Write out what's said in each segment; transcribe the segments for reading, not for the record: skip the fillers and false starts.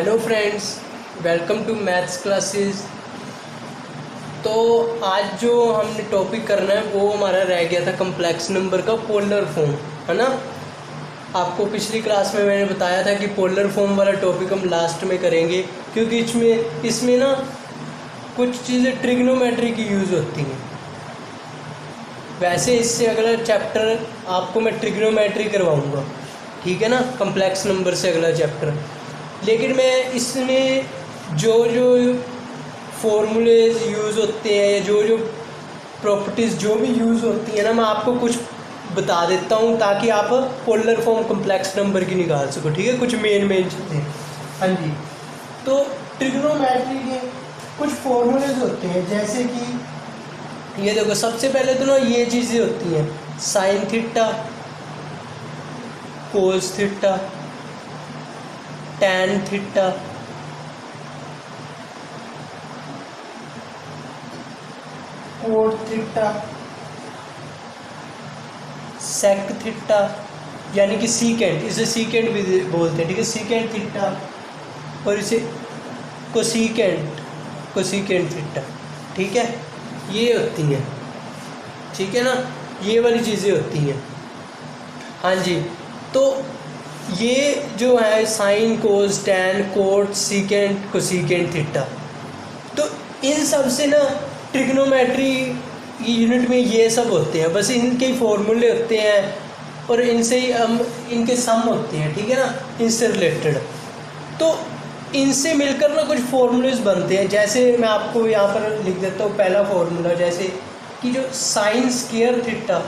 Hello friends, welcome to maths classes. तो आज जो हमने टॉपिक करना है वो हमारा रह गया था कम्प्लेक्स नंबर का पोलर फॉर्म, है ना। आपको पिछली क्लास में मैंने बताया था कि पोलर फॉर्म वाला टॉपिक हम लास्ट में करेंगे, क्योंकि इसमें ना कुछ चीज़ें ट्रिग्नोमेट्री की यूज़ होती हैं। वैसे इससे अगला चैप्टर आपको मैं ट्रिग्नोमेट्री करवाऊँगा, ठीक है ना, कम्प्लेक्स नंबर से अगला चैप्टर। लेकिन मैं इसमें जो फॉर्मूलेज यूज़ होते हैं या जो प्रॉपर्टीज़ जो भी यूज़ होती हैं ना, मैं आपको कुछ बता देता हूँ ताकि आप पोलर फॉर्म कम्प्लेक्स नंबर की निकाल सको, ठीक है। कुछ मेन चीज़ें, हाँ जी। तो ट्रिग्नोमेट्री के कुछ फॉर्मूलेज होते हैं, जैसे कि ये देखो, सबसे पहले तो ना ये चीज़ें होती हैं, sine theta, cos theta, tan theta, cot theta, sec theta, यानी कि सीकेंट, इसे सीकेंट भी बोलते हैं, ठीक है, सीकेंट थीटा, और इसे कोसीकेंट थीटा, ठीक है। ये होती हैं, ठीक है ना, ये वाली चीज़ें होती हैं, हाँ जी। तो ये जो है sine, cos, tan, cot, secant, cosecant theta, तो इन सब से ना ट्रिग्नोमेट्री की यूनिट में ये सब होते हैं, बस इनके ही फॉर्मूले होते हैं और इनसे ही हम इनके सम होते हैं, ठीक है ना, इनसे रिलेटेड। तो इनसे मिलकर ना कुछ फॉर्मूलेज बनते हैं, जैसे मैं आपको यहाँ पर लिख देता हूँ पहला फॉर्मूला, जैसे कि जो sign square theta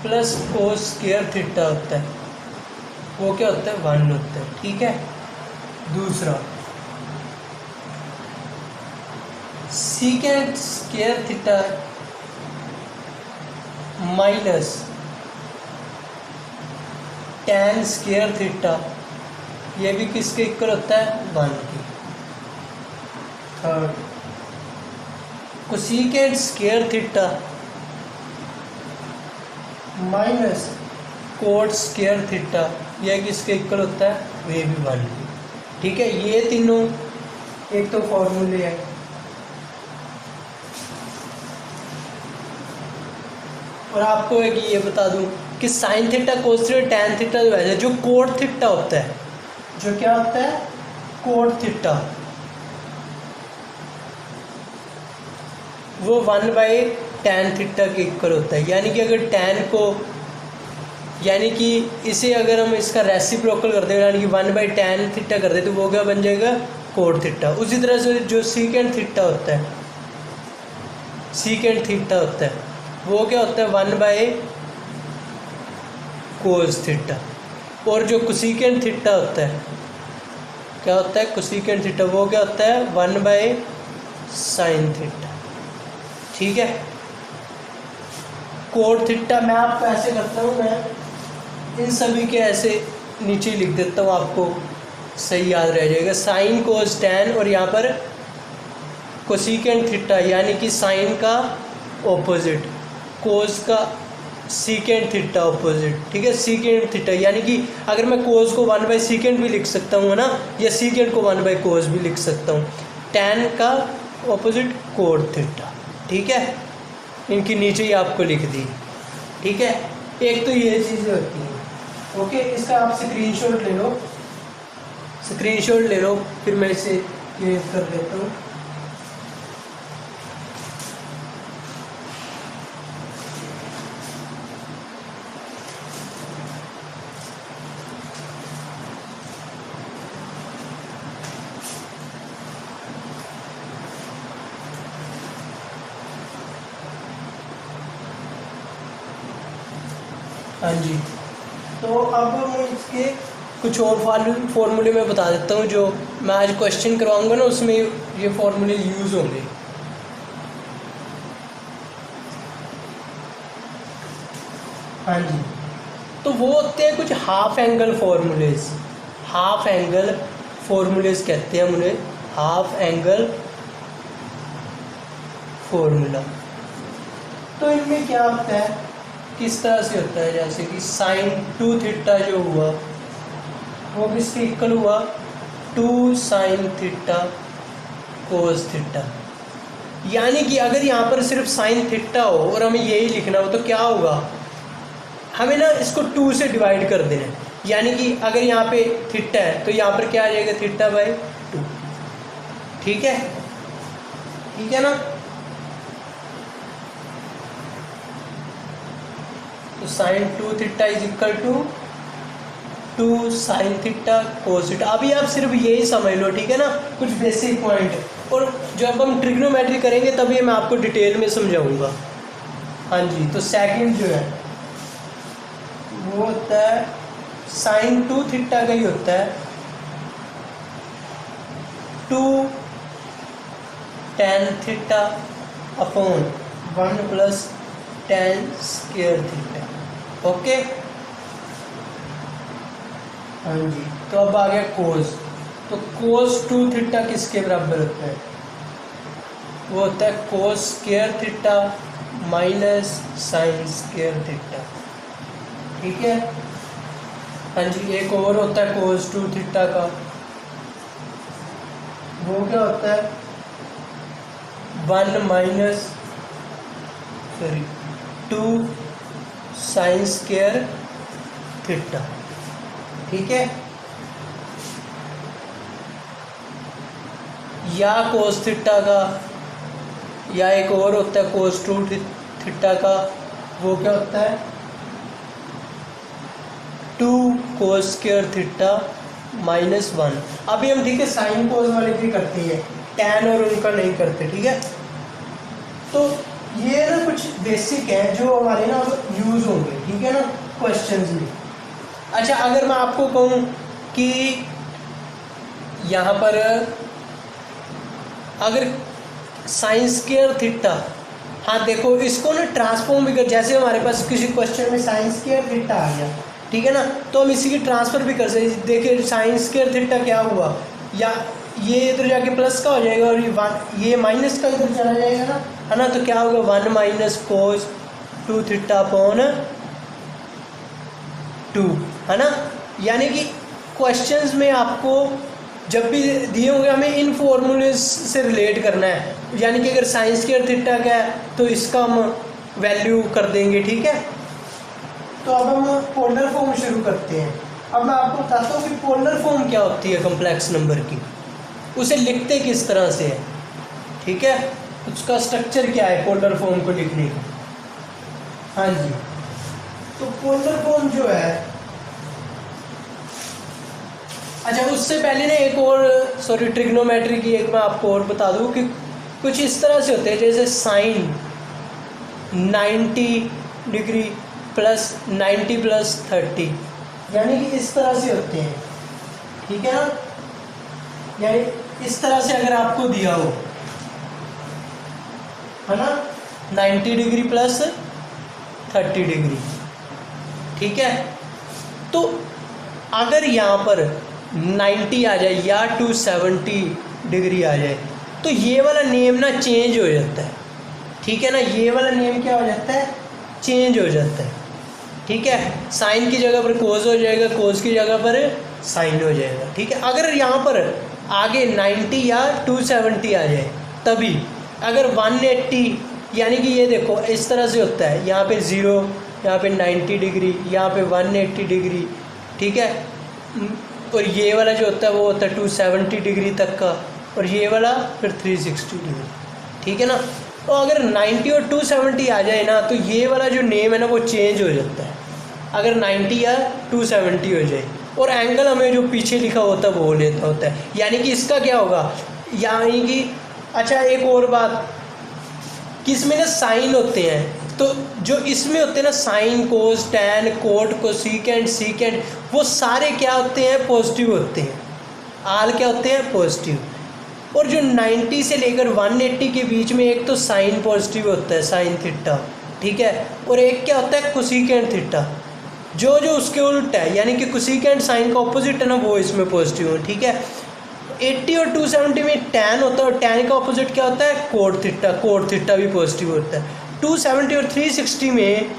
plus cos square theta होता है वो क्या होता है, 1 होता है, ठीक है। दूसरा, secant square theta minus tan square theta, ये भी किसके इक्वल होता है, 1 की। Third, cosecant square theta minus cot square theta, यह किसके इक्वल होता है, वे भी 1 की, ठीक है। ये तीनों एक तो फॉर्मूले हैं। और आपको एक ये बता दूं कि sign theta, cos theta, tan theta जो है, जो कोट थीटा होता है, जो क्या होता है, कोट थीटा, वो 1/tan थीटा के इक्वल होता है। यानी कि अगर टैन को, यानी कि इसे अगर हम इसका रेसिप्रोकल कर दें, यानी कि 1/tan थीटा कर दे, तो वो क्या बन जाएगा, कोट थीटा। उसी तरह से जो सीकेंट थीटा होता है, सीकेंट थीटा होता है, वो क्या होता है, 1/cos थीटा। और जो कोसीकेंट थीटा होता है, क्या होता है, कोसीकेंट थीटा, वो क्या होता है, 1/sin थीटा, ठीक है। कोट थीटा मैं आपको ऐसे करता हूँ, मैं इन सभी के ऐसे नीचे लिख देता हूँ, आपको सही याद रह जाएगा। साइन, कोस, टैन, और यहाँ पर कोसीकेंट थीटा, यानी कि साइन का ऑपोजिट, कोस का सीकेंट थीटा ऑपोजिट, ठीक है। सीकेंट थीटा, यानी कि अगर मैं कोस को 1/सीकेंट भी लिख सकता हूँ, है ना, या सीकेंट को 1/कोस भी लिख सकता हूँ। टैन का ऑपोजिट कोट थीटा, ठीक है। इनकी नीचे ही आपको लिख दी, ठीक है। एक तो ये चीज़ें होती हैं, ओके। इसका आप स्क्रीनशॉट ले लो, फिर मैं इसे क्लियर कर देता हूँ। हाँ जी। तो अब मैं इसके कुछ और फॉर्मूले में बता देता हूँ, जो मैं आज क्वेश्चन करवाऊँगा ना, उसमें ये फॉर्मूले यूज़ होंगे। हाँ जी। तो वो होते हैं कुछ हाफ एंगल फॉर्मूलेज कहते हैं उन्हें, हाफ एंगल फॉर्मूला। तो इनमें क्या होता है, किस तरह से होता है, जैसे कि साइन 2 थीटा जो हुआ वो किसके इक्वल हुआ, 2 साइन थीटा कोस थीटा। यानी कि अगर यहाँ पर सिर्फ साइन थीटा हो और हमें यही लिखना हो तो क्या होगा, हमें ना इसको 2 से डिवाइड कर देना है। यानी कि अगर यहाँ पे थीटा है तो यहाँ पर क्या आ जाएगा, थीटा बाई 2। ठीक है, ठीक है ना। तो sine 2 theta is equal to 2 sine theta cos theta. अभी आप सिर्फ यही समझ लो, ठीक है ना, कुछ बेसिक पॉइंट। और जब हम ट्रिग्नोमेट्री करेंगे तभी मैं आपको डिटेल में समझाऊंगा। हाँ जी, तो सेकंड जो है वो होता है साइन 2 थीटा का ही होता है 2 tan theta upon 1 plus tan square theta. Okay, हाँ जी। तो अब आ गया कोस। तो कोस 2 थीटा किसके बराबर होता है, वो होता है कोस square theta minus sign square theta. ठीक है, हाँ जी। एक और होता है कोस 2 थीटा का, वो क्या होता है 1 माइनस 2 साइन स्क्वायर थीटा। ठीक है, या कोस थीटा का, या एक और होता है कोस 2 थीटा का, वो क्या होता है 2 कोस स्क्वायर थीटा माइनस 1। अभी हम ठीक है साइन कोस वाले भी करते हैं, टैन और उनका नहीं करते। ठीक है, तो ये ना कुछ बेसिक है जो हमारे ना यूज होंगे, ठीक है ना, क्वेश्चंस में। अच्छा, अगर मैं आपको कहूँ कि यहाँ पर अगर साइन स्क्वायर थीटा, हाँ देखो इसको ना ट्रांसफॉर्म भी कर, जैसे हमारे पास किसी क्वेश्चन में साइन स्क्वायर थीटा आ गया, ठीक है ना, तो हम इसी की ट्रांसफर भी कर सकते। देखिए साइन स्क्वायर थीटा क्या हुआ, या ये इधर जाके प्लस का हो जाएगा और ये माइनस का इधर चला जाएगा ना, है ना। तो क्या होगा 1 माइनस कोस 2 थीटा अपॉन 2, है ना। यानी कि क्वेश्चंस में आपको जब भी दिए होंगे हमें इन फॉर्मूले से रिलेट करना है। यानी कि अगर साइन स्क्वायर थीटा का है तो इसका हम वैल्यू कर देंगे। ठीक है, तो अब हम पोलर फॉर्म शुरू करते हैं। अब मैं आपको बताता हूँ कि पोलर फॉर्म क्या होती है कॉम्प्लेक्स नंबर की, उसे लिखते किस तरह से है। ठीक है, उसका स्ट्रक्चर क्या है पोलर फॉर्म को लिखने का। हाँ जी, तो पोलर फॉर्म जो है, अच्छा उससे पहले ना एक और ट्रिग्नोमेट्री की एक मैं आपको और बता दूं कि कुछ इस तरह से होते हैं, जैसे साइन 90 डिग्री प्लस 90 प्लस 30, यानी कि इस तरह से होते हैं। ठीक है ना, यानी इस तरह से अगर आपको दिया हो, है ना, 90 डिग्री प्लस 30 डिग्री। ठीक है, तो अगर यहाँ पर 90 आ जाए या 270 डिग्री आ जाए तो ये वाला नेम ना चेंज हो जाता है। ठीक है ना, ये वाला नेम क्या हो जाता है, चेंज हो जाता है। ठीक है, साइन की जगह पर कोस हो जाएगा, कोस की जगह पर साइन हो जाएगा। ठीक है, अगर यहाँ पर आगे 90 या 270 आ जाए तभी। अगर 180, यानी कि ये देखो इस तरह से होता है, यहाँ पे 0, यहाँ पे 90 डिग्री, यहाँ पे 180 डिग्री। ठीक है, और ये वाला जो होता है वो होता है 270 डिग्री तक का, और ये वाला फिर 360 डिग्री। ठीक है ना, तो अगर 90 और 270 आ जाए ना तो ये वाला जो नेम है ना वो चेंज हो जाता है, अगर 90 या 270 हो जाए, और एंगल हमें जो पीछे लिखा होता है वो लेता होता है। यानी कि इसका क्या होगा, यानी कि अच्छा एक और बात कि इसमें ना साइन होते हैं, तो जो इसमें होते हैं ना sine cos tan cot cosecant secant, वो सारे क्या होते हैं, पॉजिटिव होते हैं। आल क्या होते हैं, पॉजिटिव। और जो 90 से लेकर 180 के बीच में एक तो साइन पॉजिटिव होता है, साइन थीटा। ठीक है, और एक क्या होता है, कोसिकेंट थीटा, जो उसके उल्ट है, यानी कि कोसिकेंट साइन का ऑपोजिट है ना, वो इसमें पॉजिटिव है। ठीक है, 80 और 270 में टैन होता है, और टैन का ऑपोजिट क्या होता है, कोट थीटा। कोट थीटा भी पॉजिटिव होता है। 270 और 360 में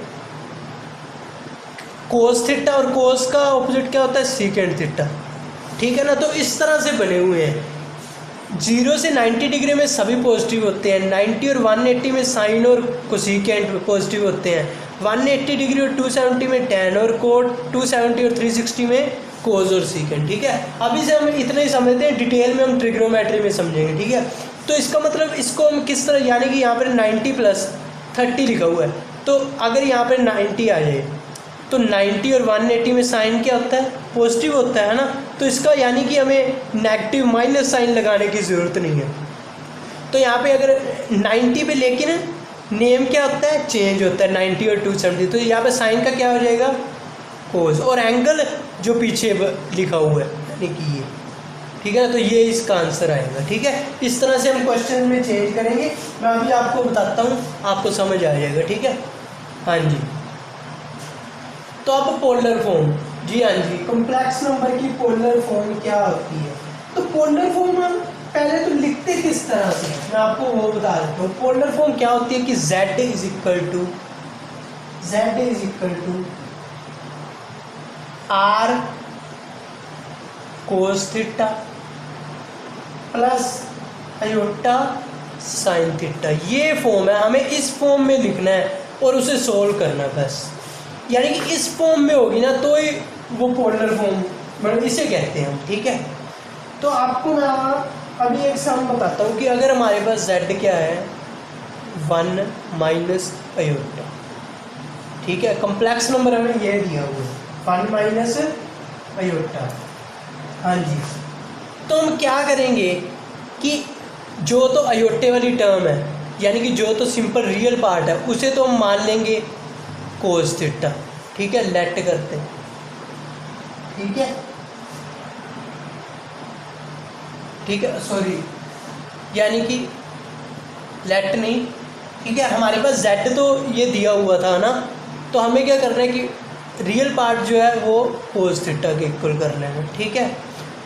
कोस थीटा, और कोस का ऑपोजिट क्या होता है, सीकेंट थीटा। ठीक है ना। तो इस तरह से बने हुए हैं, 0 से 90 डिग्री में सभी पॉजिटिव होते हैं, 90 और 180 में साइन और कोसिकेंट पॉजिटिव होते हैं, 180 डिग्री और 270 में टैन और कोट, 270 और 360 में कोज और सीकेंट। ठीक है, अभी से हम इतना ही समझते हैं, डिटेल में हम ट्रिग्नोमेट्री में समझेंगे। ठीक है, तो इसका मतलब इसको हम किस तरह, यानी कि यहाँ पर 90 + 30 लिखा हुआ है, तो अगर यहाँ पर 90 आ जाए तो 90 और 180 में साइन क्या होता है, पॉजिटिव होता है ना। तो इसका यानी कि हमें नेगेटिव माइनस साइन लगाने की ज़रूरत नहीं है। तो यहाँ पे अगर 90 पे, लेकिन नेम क्या होता है, चेंज होता है 90 और 270, तो यहाँ पे साइन का क्या हो जाएगा, कोस, और एंगल जो पीछे लिखा हुआ है यानी कि ये। ठीक है ना, तो ये इसका आंसर आएगा। ठीक है, इस तरह से हम क्वेश्चन में चेंज करेंगे, मैं अभी आपको बताता हूँ, आपको समझ आ जाएगा। ठीक है, हाँ जी। तो अब पोलर फॉर्म, जी हाँ जी, कॉम्प्लेक्स नंबर की पोलर फॉर्म क्या होती है। तो पोलर फॉर्म हम पहले तो लिखते किस तरह से, मैं आपको वो बता देता हूँ। पोलर फॉर्म क्या होती है कि z is equal to r cos theta plus iota sine theta, ये फॉर्म है। हमें इस फॉर्म में लिखना है और उसे सोल्व करना है बस, यानी कि इस फॉर्म में होगी ना तो ही वो पोलर फॉर्म, मतलब इसे कहते हैं हम। ठीक है, तो आपको मैं अभी एक सम बताता हूँ कि अगर हमारे पास z क्या है, 1 माइनस आयोटा। ठीक है, कॉम्प्लेक्स नंबर हमें ये दिया हुआ है, 1 माइनस आयोटा। हाँ जी, तो हम क्या करेंगे कि जो तो आयोटे वाली टर्म है, यानी कि जो तो सिंपल रियल पार्ट है, उसे तो हम मान लेंगे कोस थीटा। ठीक है, लेट करते हैं। ठीक है, ठीक है, सॉरी, यानी कि लेट नहीं। ठीक है, हमारे पास z तो ये दिया हुआ था ना, तो हमें क्या करना है कि रियल पार्ट जो है वो कोस थीटा के इक्वल करना है। ठीक है,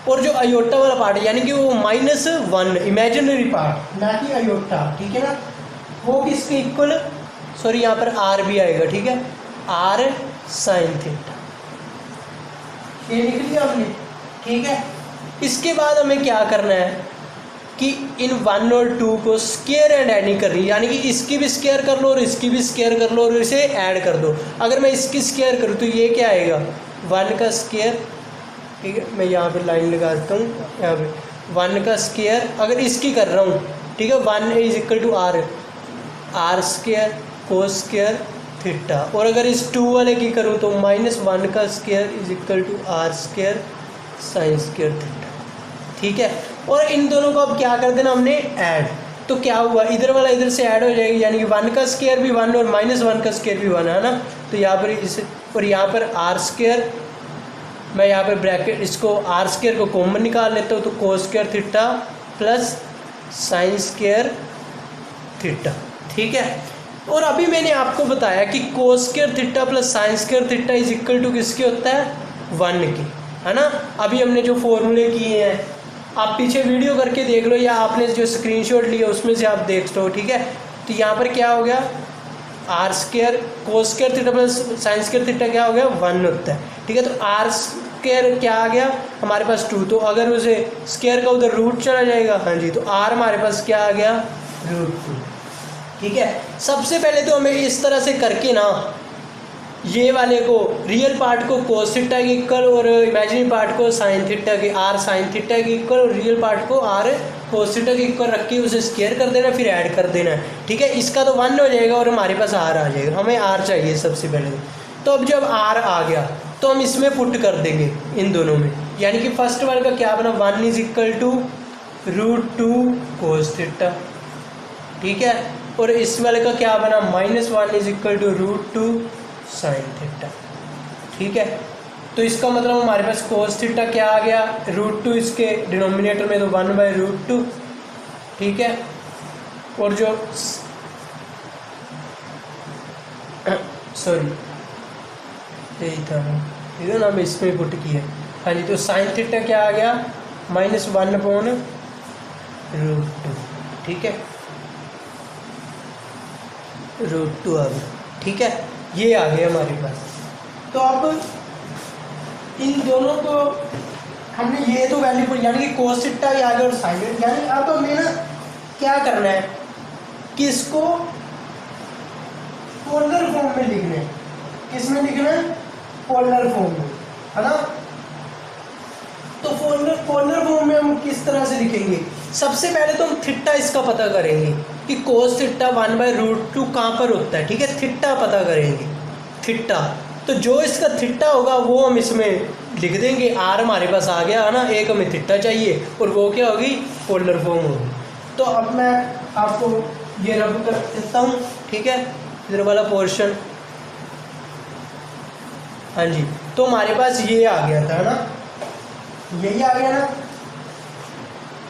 और जो आयोटा वाला पार्ट यानी कि वो -1 इमेजिनरी पार्ट, ना कि आयोटा। ठीक है ना, वो किसके इक्वल, सॉरी यहाँ पर r भी आएगा। ठीक है, r साइन थीटा, ये लिख लिया हमने। ठीक है, इसके बाद हमें क्या करना है कि इन 1 और 2 को स्क्वायर एंड एडिंग करनी, यानी कि इसकी भी स्क्वायर कर लो और इसकी भी स्क्वायर कर लो और इसे ऐड कर दो। अगर मैं इसकी स्क्वायर करूँ तो ये क्या आएगा, 1 का स्क्वायर। ठीक है, मैं यहाँ पे लाइन लगा देता हूँ, यहाँ पे 1 का स्क्वायर अगर इसकी कर रहा हूँ। ठीक है, 1 is equal to r square cos square theta, और अगर इस 2 वाले की करूँ तो -1 का square is equal to r square sine square theta. ठीक है, और इन दोनों को अब क्या कर देना हमने, ऐड। तो क्या हुआ, इधर वाला इधर से ऐड हो जाएगी, यानी कि 1 का स्क्वायर भी 1 और -1 का स्क्वायर भी 1 है ना। तो यहाँ पर इस, और यहाँ पर r स्क्वायर, मैं यहाँ पर ब्रैकेट इसको r स्क्वायर को कॉमन निकाल लेता हूँ, तो cos square theta plus sine square theta. ठीक है, और अभी मैंने आपको बताया कि cos square theta plus sine square theta is equal to किसके होता है, 1 के, है ना। अभी हमने जो फॉर्मूले किए हैं, आप पीछे वीडियो करके देख लो या आपने जो स्क्रीनशॉट लिया उसमें से आप देख लो। ठीक है, तो यहाँ पर क्या हो गया, r square cos square theta plus sine square theta क्या हो गया, 1 होता है। ठीक है, तो r स्क्वायर क्या आ गया हमारे पास 2, तो अगर उसे स्क्वायर का उधर रूट चला जाएगा, हाँ जी, तो r हमारे पास क्या आ गया, √2। ठीक है, सबसे पहले तो हमें इस तरह से करके ना ये वाले को, रियल पार्ट को कोस थीटा के इक्वल और इमेजिनरी पार्ट को साइन थीटा के, r साइन थीटा के इक्वल और रियल पार्ट को r कोस थीटा के इक्वल रख के उसे स्क्वायर कर देना, फिर ऐड कर देना। ठीक है, इसका तो 1 हो जाएगा और हमारे पास r आ जाएगा। हमें r चाहिए सबसे पहले, तो अब जब r आ गया तो हम इसमें पुट कर देंगे इन दोनों में, यानी कि फर्स्ट वाले का क्या बना, 1 is equal to √2 cos theta. ठीक है, और इस वाले का क्या बना, -1 is equal to √2 sine theta. ठीक है, तो इसका मतलब हमारे पास कोस थीटा क्या आ गया, √2 इसके डिनोमिनेटर में, तो 1/√2। ठीक है, और जो सॉरी यही था, ठीक है ना, हम इसमें पुट किया। हाँ जी, तो साइन थीटा क्या आ गया, -1/√2। ठीक है, √2 आ गया। ठीक है, ये आ गया हमारे पास। तो अब इन दोनों को हमने ये तो वैल्यू यानी कि cos थीटा ही आ गया और sin, यानी अब हमें ना क्या करना है कि इसको पोलर फॉर्म में लिखना है। किस में लिखना है? पोलर फॉर्म में, है ना। तो पोलर फॉर्म में हम किस तरह से लिखेंगे? सबसे पहले तो हम थीटा इसका पता करेंगे कि cos थीटा 1/√2 कहाँ पर होता है, ठीक है। थीटा पता करेंगे, थीटा। तो जो इसका थीटा होगा वो हम इसमें लिख देंगे। आर हमारे पास आ गया है ना, एक हमें थीटा चाहिए और वो क्या होगी? पोलर फॉर्म होगी। तो अब मैं आपको ये रब कर देता हूँ, ठीक है, इधर वाला पोर्शन। हाँ जी, तो हमारे पास ये आ गया था ना, यही आ गया ना।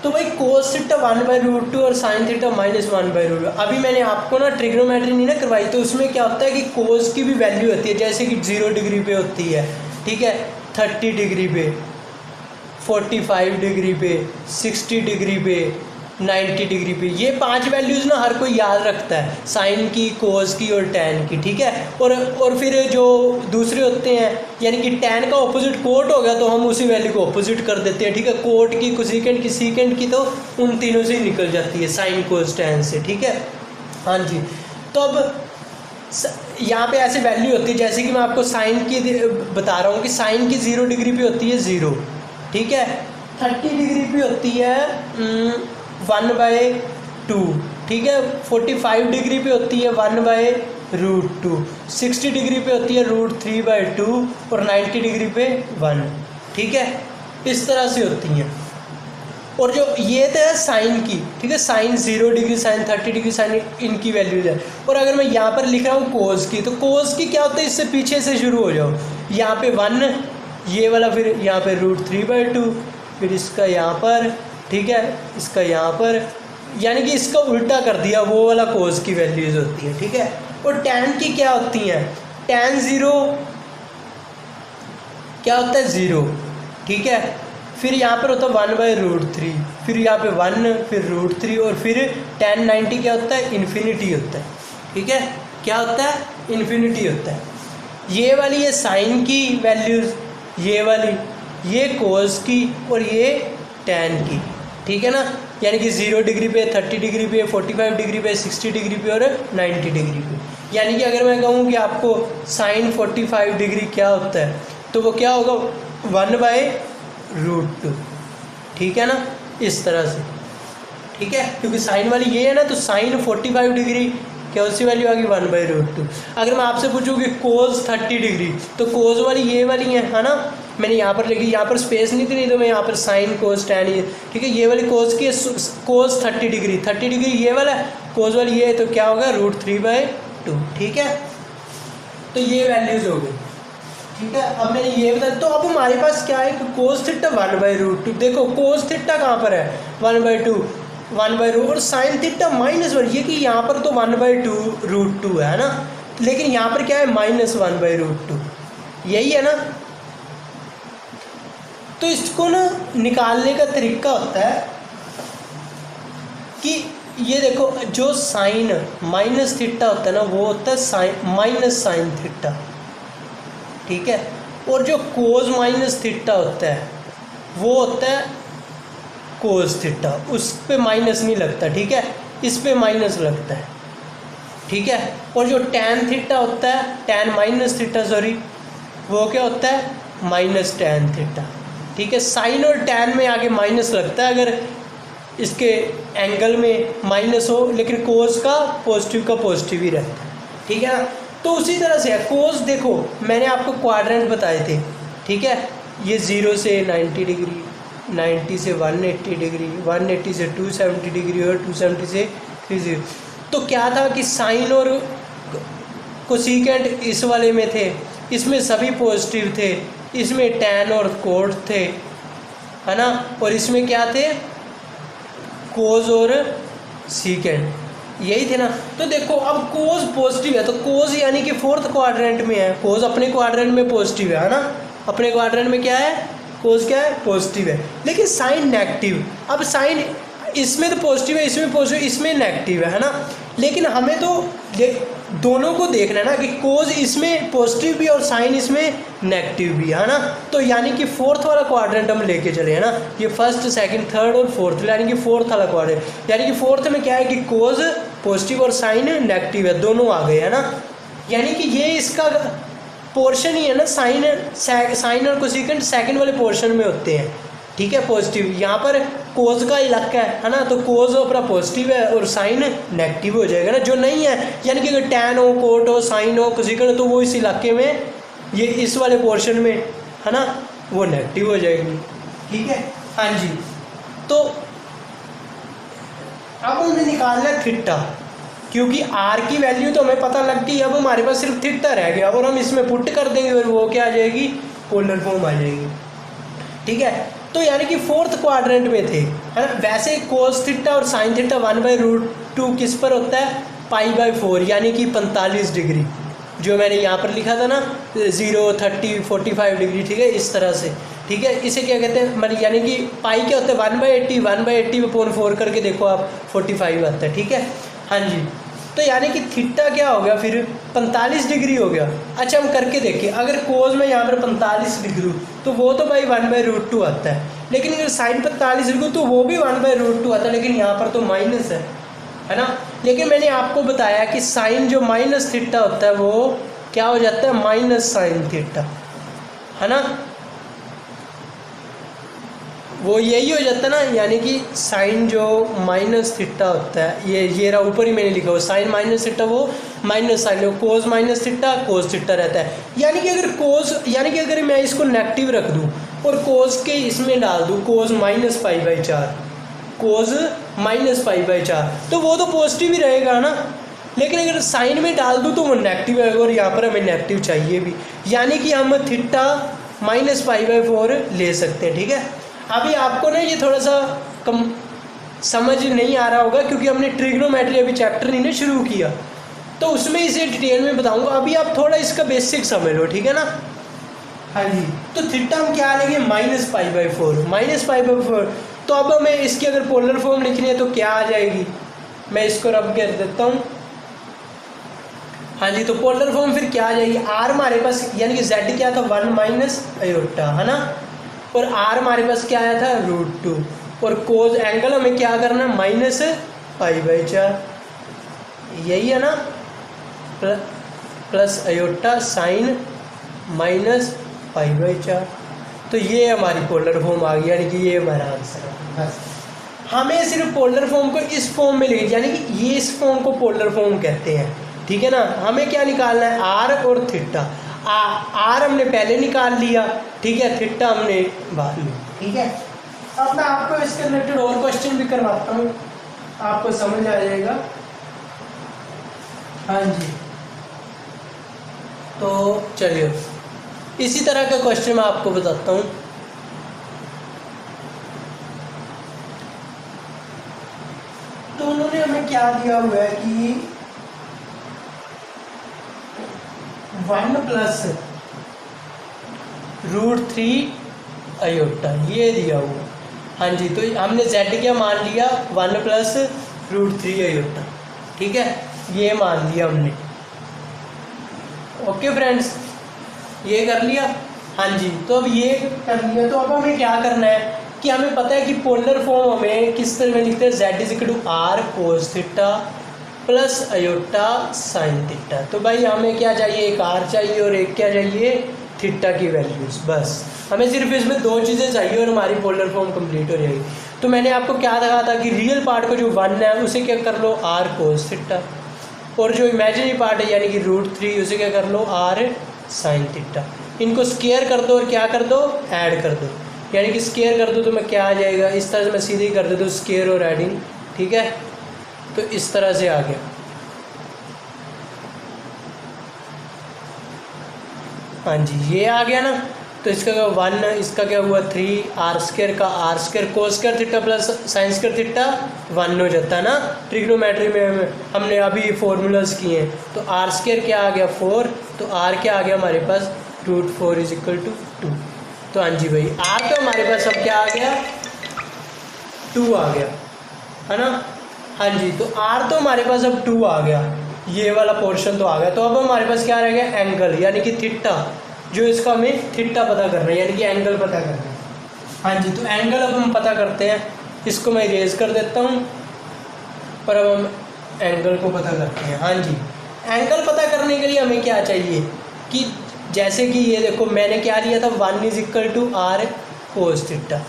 तो भाई cos थीटा 1/√2 और sin थीटा -1/√2। अभी मैंने आपको ना ट्रिग्नोमेट्री नहीं ना करवाई, तो उसमें क्या होता है कि cos की भी वैल्यू होती है, जैसे कि 0 डिग्री पे होती है, ठीक है, 30 डिग्री पे, 45 डिग्री पे, 60 डिग्री पे, 90 डिग्री पे। ये 5 वैल्यूज़ ना हर कोई याद रखता है, साइन की, कोस की और टैन की, ठीक है। और फिर जो दूसरे होते हैं, यानी कि टैन का ऑपोजिट कोट हो गया तो हम उसी वैल्यू को ऑपोजिट कर देते हैं, ठीक है। कोट की, कोसेकेंट की, सीकेंट की तो उन तीनों से ही निकल जाती है, साइन, कोस, टैन से, ठीक है। हाँ जी, तो अब यहाँ पे ऐसे वैल्यू होती है, जैसे कि मैं आपको साइन की बता रहा हूँ कि साइन की 0 डिग्री पे होती है 0, ठीक है। 30 डिग्री पे होती है 1/2, ठीक है। 45 डिग्री पे होती है 1/√2, 60 डिग्री पे होती है √3/2 और 90 डिग्री पे 1, ठीक है। इस तरह से होती हैं। और जो ये तो है साइन की, ठीक है, sine 0 degree, sine 30 degree, sine इनकी वैल्यूज है। और अगर मैं यहाँ पर लिख रहा हूँ कोस की, तो कोस की क्या होता है? इससे पीछे से शुरू हो जाओ, यहाँ पे 1, ये वाला, फिर यहाँ पे √3/2, फिर इसका यहाँ पर, ठीक है, इसका यहाँ पर, यानी कि इसका उल्टा कर दिया, वो वाला कोस की वैल्यूज होती है, ठीक है। और टैन की क्या होती हैं? टैन 0 क्या होता है? 0, ठीक है। फिर यहाँ पर होता है 1/√3, फिर यहाँ पे 1, फिर √3 और फिर tan 90 क्या होता है? इन्फिनिटी होता है, ठीक है। क्या होता है? इन्फिनिटी होता है। ये वाली ये साइन की वैल्यूज, ये वाली ये कोस की और ये tan की, ठीक है ना। यानी कि 0 डिग्री पे, 30 डिग्री पे, 45 डिग्री पे, 60 डिग्री पे और 90 डिग्री पे। यानी कि अगर मैं कहूँ कि आपको साइन 45 डिग्री क्या होता है, तो वो क्या होगा? 1/√2, ठीक है ना, इस तरह से, ठीक है। क्योंकि साइन वाली ये है ना, तो साइन 45 डिग्री क्या उसी वैल्यू आ गई 1/√2। अगर मैं आपसे पूछूँ कि कोस 30 डिग्री, तो कोस वाली ये वाली है ना, मैंने यहाँ पर लिखी, यहाँ पर स्पेस नहीं थी, नहीं तो मैं यहाँ पर साइन, कोस, टैन, ये, ठीक है। ये वाली कोस की कोस 30 डिग्री, 30 डिग्री ये वाला, कोस वाली ये है, तो क्या होगा? √3/2, ठीक है। तो ये वैल्यूज हो गई, ठीक है। अब मैंने ये बताया, तो अब हमारे पास क्या है कि कोस थीटा 1/√2। देखो कोस थीटा कहाँ पर है? 1/2, 1/2 और साइन थीटा -1, ये कि यहाँ पर तो 1/2√2 है ना, लेकिन यहाँ पर क्या है? -1/√2, यही है ना। तो इसको ना निकालने का तरीका होता है कि ये देखो, जो साइन माइनस थीटा होता है ना, वो होता है साइन माइनस साइन थीटा, ठीक है। और जो कोस माइनस थीटा होता है वो होता है कोस थीटा, उस पे माइनस नहीं लगता, ठीक है, इस पे माइनस लगता है, ठीक है। और जो टैन थीटा होता है, टैन माइनस थीटा, सॉरी, वो क्या होता है? माइनस टैन थीटा, ठीक है। साइन और टैन में आगे माइनस लगता है अगर इसके एंगल में माइनस हो, लेकिन कोस का पॉजिटिव ही रहता है, ठीक है ना। तो उसी तरह से है कोस। देखो मैंने आपको क्वाड्रेंट बताए थे, ठीक है, ये 0 से 90 डिग्री, 90 से 180 डिग्री, 180 से 270 डिग्री और 270 से 360। तो क्या था कि साइन और कोसेकेंट इस वाले में थे, इसमें सभी पॉजिटिव थे, इसमें टैन और कोट थे, है ना, और इसमें क्या थे? कोस और सीकेंट, यही थे ना। तो देखो अब कोस पॉजिटिव है, तो कोस यानी कि 4th क्वाड्रेंट में है, कोस अपने क्वाड्रेंट में पॉजिटिव है ना, अपने क्वाड्रेंट में क्या है? कोस क्या है? पॉजिटिव है। लेकिन साइन नेगेटिव, अब साइन इसमें तो पॉजिटिव है, इसमें पॉजिटिव, इसमें नेगेटिव है ना। लेकिन हमें तो दोनों को देखना है ना कि कोज इसमें पॉजिटिव भी और साइन इसमें नेगेटिव भी है ना। तो यानी कि फोर्थ वाला क्वाड्रेंट हम लेके चले है ना, ये फर्स्ट सेकंड थर्ड और फोर्थ, यानी कि फोर्थ वाला क्वाड्रेंट। यानी कि फोर्थ में क्या है कि कोज पॉजिटिव और साइन नेगेटिव है, दोनों आ गए है ना। यानी कि ये इसका पोर्शन ही है ना, साइन और कोसेकेंट सेकंड वाले पोर्शन में होते हैं, ठीक है, पॉजिटिव। यहाँ पर कोज का इलाका है ना, तो कोज अपना पॉजिटिव है और साइन नेगेटिव हो जाएगा ना, जो नहीं है। यानी कि अगर टैन हो, कोट हो, साइन हो, कोसेकेंट हो, तो वो इस इलाके में, ये इस वाले पोर्शन में है ना, वो नेगेटिव हो जाएगी, ठीक है। हाँ जी, तो अब हमें निकालना है थीटा, क्योंकि आर की वैल्यू तो हमें पता लग गई, अब हमारे पास सिर्फ थीटा रह गया और हम इसमें पुट कर देंगे और वो क्या आ जाएगी, पोलर फॉर्म आ जाएगी, ठीक है। तो यानी कि फोर्थ क्वाड्रेंट में थे, है ना। वैसे कोस थीटा और साइन थीटा 1/√2 किस पर होता है, π/4, यानी कि 45 डिग्री, जो मैंने यहाँ पर लिखा था ना, 0, 30, 45 डिग्री, ठीक है, इस तरह से, ठीक है। इसे क्या कहते हैं, मतलब यानी कि पाई क्या होता है 1/80/4 करके देखो आप, 45 आता है, ठीक है। हाँ जी, तो यानी कि थीटा क्या हो गया फिर 45 डिग्री हो गया। अच्छा हम करके देखिए, अगर कोज में यहाँ पर 45 डिग्री तो वो तो भाई 1/√2 आता है, लेकिन अगर साइन 45 डिग्री तो वो भी 1/√2 आता है, लेकिन यहाँ पर तो माइनस है ना। लेकिन मैंने आपको बताया कि साइन जो माइनस थीटा होता है वो क्या हो जाता है, माइनस साइन थीटा, है ना, वो यही हो जाता है ना। यानी कि साइन जो माइनस थीटा होता है, ये रहा ऊपर ही मैंने लिखा हुआ, साइन माइनस थीटा वो minus sine, cos minus theta cos theta रहता है। यानी कि अगर कोस, यानी कि अगर मैं इसको नेगेटिव रख दूँ और कोस के इसमें डाल दूँ कोस -π/4, कोस -π/4, तो वो तो पॉजिटिव ही रहेगा ना। लेकिन अगर साइन में डाल दूँ तो वो नेगेटिव आएगा और यहाँ पर हमें नेगेटिव चाहिए भी, यानी कि हम थीटा -π/4 ले सकते हैं, ठीक है। अभी आपको ना ये थोड़ा सा कम समझ नहीं आ रहा होगा, क्योंकि हमने ट्रिग्नोमेट्री अभी चैप्टर नहीं ना शुरू किया, तो उसमें इसे डिटेल में बताऊंगा। अभी आप थोड़ा इसका बेसिक समझ लो, ठीक है ना। हाँ जी, तो थीटा हम क्या लेंगे, -π/4, तो अब हमें इसकी अगर पोलर फॉर्म लिखनी है तो क्या आ जाएगी, मैं इसको रब कर देता हूँ। हाँ जी, तो पोलर फॉर्म फिर क्या आ जाएगी, आर हमारे पास, यानी कि जेड क्या था 1 - अयोटा, है ना, और आर हमारे पास क्या आया था √2, और कोज एंगल हमें क्या करना है, -π/4, यही है ना, प्लस अयोटा साइन -π/4। तो ये हमारी पोलर फॉर्म आ गई, यानी कि ये हमारा आंसर है। हमें सिर्फ पोलर फॉर्म को इस फॉर्म में लिखिए, यानी कि ये इस फॉर्म को पोलर फॉर्म कहते हैं, ठीक है ना। हमें क्या निकालना है, आर और थीटा। आर हमने पहले निकाल लिया, ठीक है, थीटा हमने बाद में, ठीक है। अब मैं आपको इसके रिलेटेड और क्वेश्चन भी करवाता हूँ, आपको समझ आ जाएगा। हाँ जी, तो चलिए इसी तरह का क्वेश्चन मैं आपको बताता हूँ। तो उन्होंने हमें क्या दिया हुआ है कि 1 + √3 अयोटा, ये दिया हुआ। हाँ जी, तो हमने z क्या मान लिया, 1 + √3 अयोटा, ठीक है, ये मान लिया हमने। ओके फ्रेंड्स, ये कर लिया। हाँ जी, तो अब ये कर लिया, तो अब हमें क्या करना है कि हमें पता है कि पोलर फॉर्म हमें किस तरह में लिखते हैं, z = r cos theta plus iota sine theta. तो भाई हमें क्या चाहिए, एक आर चाहिए और एक क्या चाहिए, थीटा की वैल्यूज। बस हमें सिर्फ इसमें दो चीज़ें चाहिए और हमारी पोलर फॉर्म कंप्लीट हो जाएगी। तो मैंने आपको क्या कहा था कि रियल पार्ट को जो 1 है उसे क्या कर लो, आर कोस थीटा, और जो इमेजिनरी पार्ट है यानी कि √3 उसे क्या कर लो, आर साइन थीटा। इनको स्केयर कर दो और क्या कर दो, ऐड कर दो, यानी कि स्केयर कर दो तो मैं क्या आ जाएगा, इस तरह से मैं सीधे ही कर देता हूँ स्केयर और एडिंग, ठीक है। तो इस तरह से आ गया। हाँ जी, ये आ गया ना। तो इसका क्या 1, इसका क्या हुआ 3, r² का r² cos² theta plus sin² theta 1 हो जाता है ना। ट्रिग्नोमेट्री में हमने अभी फॉर्मूलाज किए हैं। तो r² क्या आ गया 4, तो r क्या आ गया हमारे पास √4 = 2। तो हाँ जी भाई, r तो हमारे पास अब क्या आ गया 2 आ गया, है ना। हाँ जी, तो आर तो हमारे पास अब 2 आ गया, ये वाला पोर्शन तो आ गया। तो अब हमारे पास क्या रह गया, एंगल यानी कि थीटा, जो इसका हमें थीटा पता करना है यानी कि एंगल पता करना है। हाँ जी, तो एंगल अब हम पता करते हैं, इसको मैं इरेज कर देता हूँ और अब हम एंगल को पता करते हैं। हाँ जी, एंगल पता करने के लिए हमें क्या चाहिए कि जैसे कि ये देखो मैंने क्या लिया था, 1 is equal to r cos theta,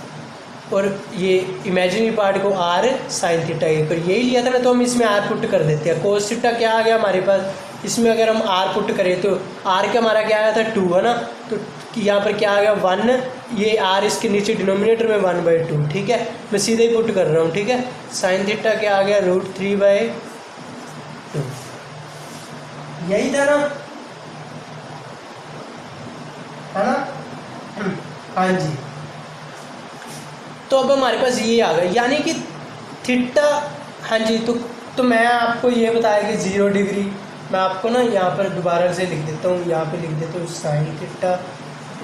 और ये इमेजिनरी पार्ट को आर साइन थीटा, ये पर यही लिया था ना, तो हम इसमें आर पुट कर देते हैं। कोस थीटा क्या आ गया हमारे पास, इसमें अगर हम आर पुट करें तो आर का हमारा क्या आया था 2 है ना, तो यहाँ पर क्या आ गया 1, ये आर इसके नीचे डिनोमिनेटर में 1/2, ठीक है, मैं सीधे ही पुट कर रहा हूँ, ठीक है। साइन थीटा क्या आ गया √3/2, यही था ना, है ना। हाँ जी, तो अब हमारे पास ये आ गया यानी कि थीटा। हाँ जी, तो मैं आपको ये बताया कि 0 डिग्री, मैं आपको ना यहाँ पर दोबारा से लिख देता हूँ, यहाँ पे लिख देता हूँ साइन थीटा,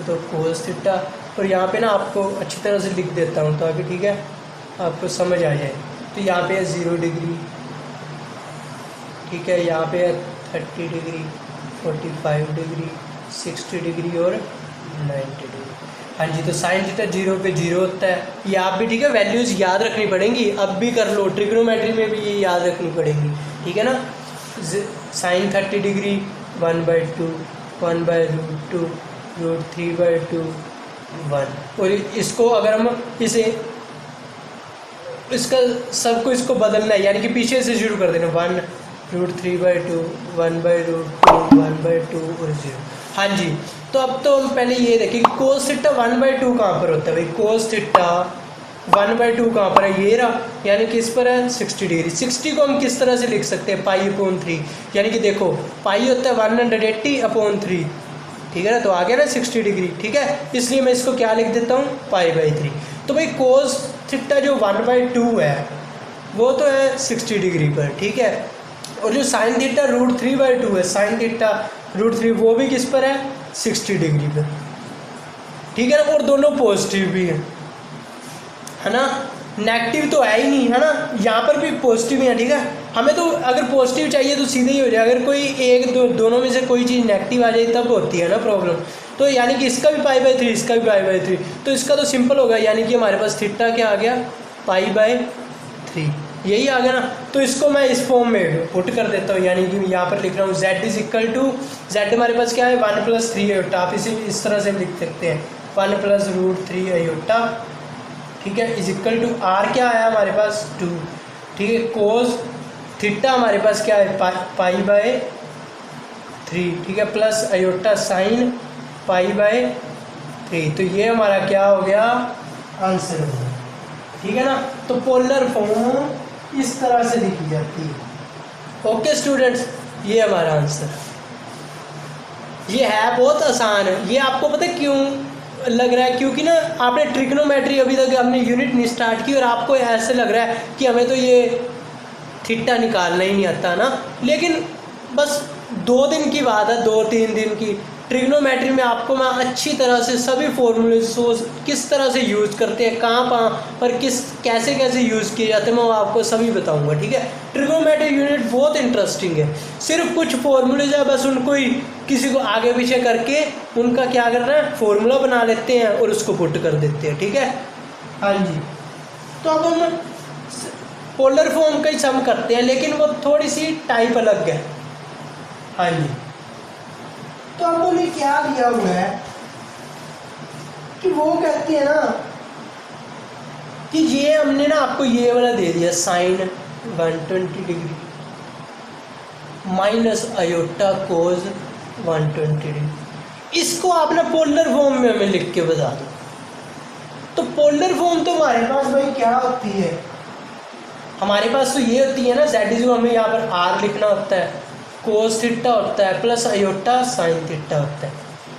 तो कोस थीटा, और यहाँ पे ना आपको अच्छी तरह से लिख देता हूँ ताकि ठीक है आपको समझ आ जाए। तो यहाँ पे है 0 डिग्री, ठीक है, यहाँ पे है 30 डिग्री, 45 डिग्री, 60 डिग्री और 90 डिग्री। हाँ जी, तो साइन थीटा 0 पे 0 होता है, ये आप भी ठीक है वैल्यूज़ याद रखनी पड़ेंगी, अब भी कर लो, ट्रिग्नोमेट्री में भी ये याद रखनी पड़ेंगी, ठीक है ना। साइन 30 डिग्री 1/2, 1/√2, √3/2, 1, और इसको अगर हम इसे इसका सबको इसको बदलना है यानी कि पीछे से शुरू कर देना, 1 √3/2, 1/√2, 1/2 और 0। हाँ जी, तो अब तो हम पहले ये देखें कोस थीटा 1/2 कहाँ पर होता है भाई, कोस थीटा 1/2 कहाँ पर है, ये रहा, यानी कि इस पर है 60 डिग्री। 60 को हम किस तरह से लिख सकते हैं, π/3, यानी कि देखो पाई होता है 180/3, ठीक है ना, तो आ गया ना 60 डिग्री, ठीक है, इसलिए मैं इसको क्या लिख देता हूँ π/3। तो भाई कोस थीटा जो 1/2 है वो तो है 60 डिग्री पर, ठीक है, और जो साइन थीटा √3/2 है, साइन थीटा √3 वो भी किस पर है 60 डिग्री पर, ठीक है ना, और दोनों पॉजिटिव भी है ना, नेगेटिव तो है ही नहीं, है ना, यहाँ पर भी पॉजिटिव ही है, ठीक है। हमें तो अगर पॉजिटिव चाहिए तो सीधे ही हो जाए, अगर कोई एक दोनों में से कोई चीज़ नेगेटिव आ जाए तब होती है ना प्रॉब्लम। तो यानी कि इसका भी π/3, इसका भी π/3, तो इसका तो सिंपल होगा, यानी कि हमारे पास थीटा क्या आ गया π/3, यही आ गया ना। तो इसको मैं इस फॉर्म में पुट कर देता हूँ, यानी कि यहाँ पर लिख रहा हूँ z is equal to, z हमारे पास क्या है 1 + 3 अयोटा, आप इसे इस तरह से लिख सकते हैं 1 + √3 अयोटा, ठीक है, इज इक्वल टू r क्या आया हमारे पास 2, ठीक है, कोस थीटा हमारे पास क्या है π/3, ठीक है, प्लस अयोटा साइन π/3, तो ये हमारा क्या हो गया आंसर हो गया, ठीक है ना। तो पोलर फॉर्म इस तरह से लिखी जाती है। ओके स्टूडेंट्स, ये हमारा आंसर, ये है बहुत आसान है। ये आपको पता है क्यों लग रहा है, क्योंकि ना आपने ट्रिग्नोमेट्री अभी तक हमने यूनिट नहीं स्टार्ट की और आपको ऐसे लग रहा है कि हमें तो ये थीटा निकालना ही नहीं आता ना, लेकिन बस 2 दिन की बात है, 2-3 दिन की। ट्रिग्नोमेट्री में आपको मैं अच्छी तरह से सभी फॉर्मूले सोच किस तरह से यूज़ करते हैं, कहाँ पर कैसे कैसे यूज़ किए जाते हैं, मैं आपको सभी बताऊंगा, ठीक है। ट्रिग्नोमेट्री यूनिट बहुत इंटरेस्टिंग है, सिर्फ कुछ फॉर्मूलेज है, बस उनको ही किसी को आगे पीछे करके उनका क्या करना है फॉर्मूला बना लेते हैं और उसको पुट कर देते हैं, ठीक है। हाँ जी, तो अब हम पोलर फॉर्म का ही सम करते हैं, लेकिन वो थोड़ी सी टाइप अलग है। हाँ जी, तो अब उन्हें क्या दिया हुआ है कि वो कहते हैं ना कि ये हमने ना आपको ये वाला दे दिया साइन 120 डिग्री माइनस अयोटा कोस 120 डिग्री, इसको आप ना पोलर फॉर्म में हमें लिख के बता दो। तो पोलर फॉर्म तो हमारे पास भाई क्या होती है, हमारे पास तो ये होती है ना z इज, हमें यहाँ पर r लिखना होता है, कोस थीटा होता है प्लस अयोटा साइन थीटा होता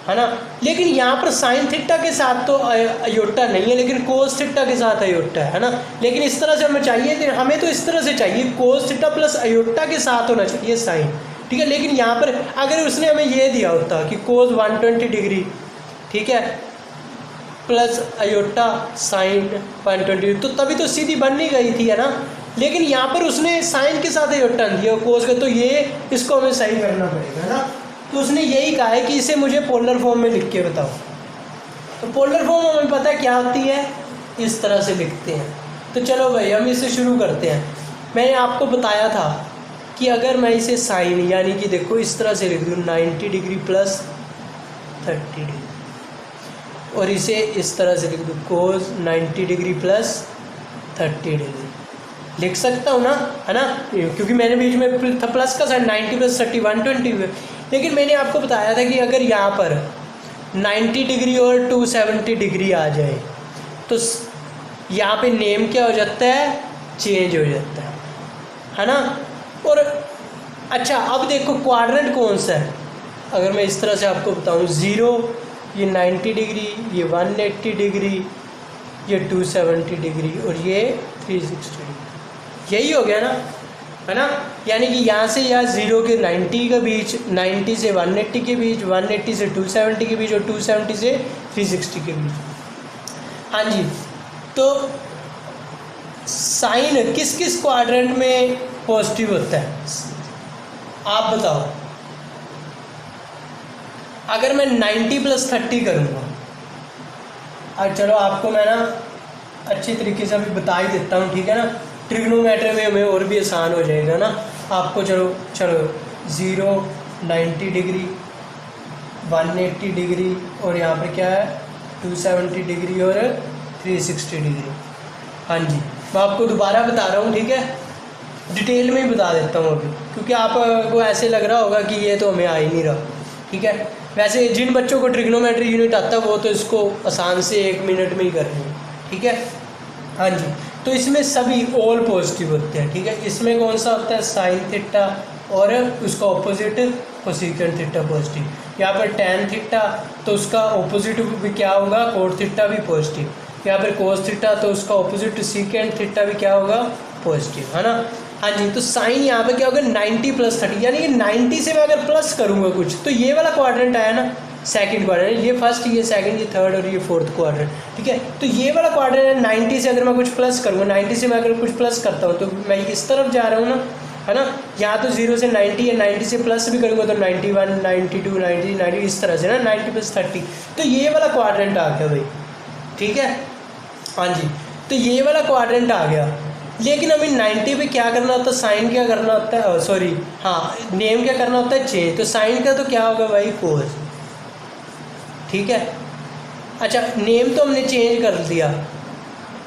है ना। लेकिन यहाँ पर साइन थीटा के साथ तो अयोटा नहीं है, लेकिन कोस थीटा के साथ अयोटा है ना। लेकिन इस तरह से हमें चाहिए, हमें तो इस तरह से चाहिए कोस थीटा प्लस अयोटा के साथ होना चाहिए साइन, ठीक है। लेकिन यहाँ पर अगर उसने हमें ये दिया होता कि कोस 120 डिग्री, ठीक है, प्लस अयोटा साइन 120, तो तभी तो सीधी बन नहीं गई थी, है ना। लेकिन यहाँ पर उसने साइन के साथ एयोटा दिया कोस का, तो ये इसको हमें सही करना पड़ेगा ना। तो उसने यही कहा है कि इसे मुझे पोलर फॉर्म में लिख के बताओ। तो पोलर फॉर्म हमें पता है क्या होती है, इस तरह से लिखते हैं। तो चलो भाई हम इसे शुरू करते हैं। मैंने आपको बताया था कि अगर मैं इसे साइन यानी कि देखो इस तरह से लिख दूँ 90 डिग्री प्लस 30 डिग्री, और इसे इस तरह से लिख दूँ कोस 90 डिग्री प्लस 30 डिग्री, लिख सकता हूँ ना, है ना, क्योंकि मैंने बीच में था प्लस का साइन 90 प्लस 30 120। लेकिन मैंने आपको बताया था कि अगर यहाँ पर 90 डिग्री और 270 डिग्री आ जाए तो यहाँ पे नेम क्या हो जाता है, चेंज हो जाता है ना। और अच्छा अब देखो क्वाड्रेंट कौन सा है, अगर मैं इस तरह से आपको बताऊँ 0, ये 90 डिग्री, ये 180 डिग्री, ये 270 डिग्री और ये 360 डिग्री, यही हो गया ना, है ना। यानी कि यहाँ से यहाँ 0 के 90 के बीच, 90 से 180 के बीच, 180 से 270 के बीच और 270 से 360 के बीच। हाँ जी, तो साइन किस किस क्वाड्रेंट में पॉजिटिव होता है आप बताओ। अगर मैं 90 प्लस 30 करूँगा, और चलो आपको मैं ना अच्छी तरीके से अभी बता ही देता हूँ, ठीक है ना। ट्रिग्नोमेट्री में हमें और भी आसान हो जाएगा ना आपको। चलो 0 90 डिग्री 180 डिग्री और यहाँ पे क्या है 270 डिग्री और 360 डिग्री। हाँ जी, मैं आपको दोबारा बता रहा हूँ, ठीक है, डिटेल में ही बता देता हूँ अभी, क्योंकि आपको ऐसे लग रहा होगा कि ये तो हमें आ ही नहीं रहा, ठीक है। वैसे जिन बच्चों को ट्रिग्नोमेट्री यूनिट आता है वो तो इसको आसान से 1 मिनट में ही कर रहे हैं, ठीक है। हाँ जी, तो इसमें सभी ऑल पॉजिटिव होते हैं, ठीक है। इसमें कौन सा होता है साइन थीटा और उसका ऑपोजिट कोसेकेंट थीटा पॉजिटिव। यहाँ पर टैन थीटा तो उसका ऑपोजिट भी क्या होगा, कोट थीटा भी पॉजिटिव। यहाँ पर कोस थीटा तो उसका ऑपोजिट सीकेंट थीटा भी क्या होगा, पॉजिटिव, है ना। हाँ जी, तो साइन यहाँ पे क्या होगा 90 प्लस 30, यानी कि 90 से मैं अगर प्लस करूँगा कुछ तो ये वाला क्वाड्रेंट आया ना, सेकंड क्वाड्रेंट, ये फर्स्ट, ये सेकंड, ये थर्ड और ये फोर्थ क्वाड्रेंट, ठीक है। तो ये वाला क्वाड्रेंट है 90 से अगर मैं कुछ प्लस करूँगा, 90 से मैं अगर कुछ प्लस करता हूँ तो मैं इस तरफ जा रहा हूँ ना, है ना। यहाँ तो 0 से 90 है, 90 से प्लस भी करूँगा तो 91 92 90 इस तरह से ना, 90 प्लस 30, तो ये वाला क्वाड्रेंट आ गया भाई, ठीक है। हाँ जी, तो ये वाला क्वाड्रेंट आ गया। लेकिन हमें 90 पे क्या करना होता है, साइन क्या करना होता है, सॉरी हाँ नेम क्या करना होता है, चेंज। तो साइन का तो क्या होगा भाई कोस, ठीक है। अच्छा नेम तो हमने चेंज कर दिया,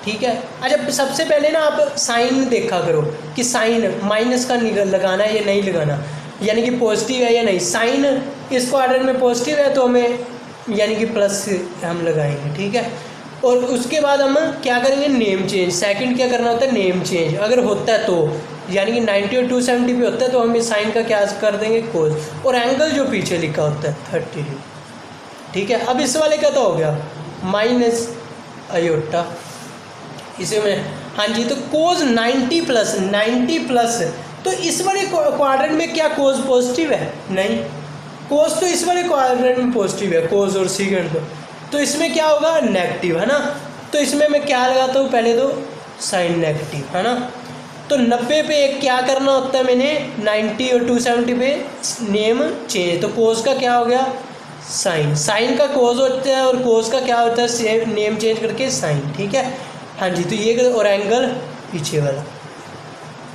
ठीक है। अच्छा सबसे पहले ना आप साइन देखा करो कि साइन माइनस का लगाना है या नहीं लगाना, यानी कि पॉजिटिव है या नहीं। साइन इस क्वाड्रेंट में पॉजिटिव है तो हमें यानी कि प्लस हम लगाएंगे, ठीक है। और उसके बाद हम क्या करेंगे, नेम चेंज। सेकंड क्या करना होता है, नेम चेंज। अगर होता है तो यानी कि 90 और 270 पे होता है तो हम इस साइन का क्या कर देंगे, कोस। और एंगल जो पीछे लिखा होता है 30 डिग्री, ठीक है। अब इस वाले का तो हो गया माइनस अयोटा, इसे में हाँ जी। तो कोस 90 प्लस, तो इस वाले क्वाड्रेंट में क्या कोस पॉजिटिव है, नहीं। कोस तो इस वाले क्वाड्रेंट में पॉजिटिव है, कोस और सीकेंट तो इसमें क्या होगा, नेगेटिव, है ना। तो इसमें मैं क्या लगाता हूँ, पहले तो साइन नेगेटिव, है ना। तो 90 पे एक क्या करना होता है मैंने, 90 और 270 पे नेम चेंज। तो कोस का क्या हो गया, साइन का कोस होता है और कोस का क्या होता है, नेम चेंज करके साइन, ठीक है। हाँ जी, तो ये और एंगल पीछे वाला,